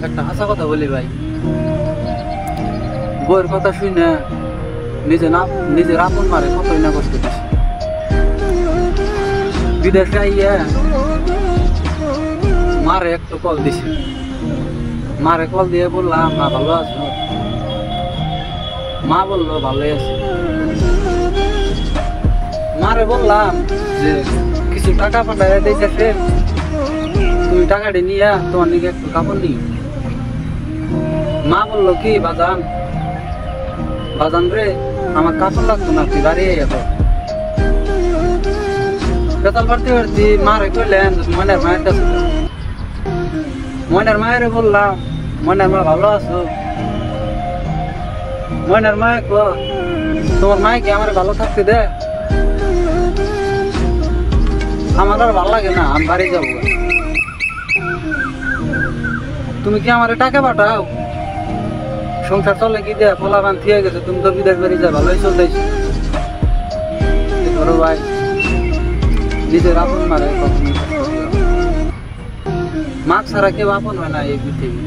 একটা হাসা কথা বলি ভাই, বউয়ের কথা শুনে নিজের আপন মারে কতই না কষ্ট দিছি। বিদেশে আইয়া মারে একটু কল দিছি, মারে কল দিয়ে বললাম মা ভালো আছো? মা বললো ভালোই আছে। মারে বললাম যে কিছু টাকা পাঠায় দিয়েছে, তুমি টাকাটি নিয়ে তোমার নিকে একটু কাপড় নি। মা বললো কি বাজান বাজান রে, আমার কাপড় লাগতো না, তুই বাড়ি যাবো। বেতাল পারতে পারছি মারে কইলেন মনের মায়ের কাছে। মনের মায়ের বললাম মনের মা ভালো আছো? মনের মায়ে তোমার মায়ে কি আমার ভালো থাকতে দে? আমার আর ভালো লাগে না, আমি বাড়ি যাবো। তুমি কি আমার টাকা পাঠাও? সংসার চলে কি দেয়, পোলা বান থিয়ে গেছে, তুমি তো বিদেশ বাড়ি যা ভালোই চলতেছি। ধরো ভাই, নিজের আপন মারে কখনই মা ছাড়া কেউ আপন হয় না এই পৃথিবী।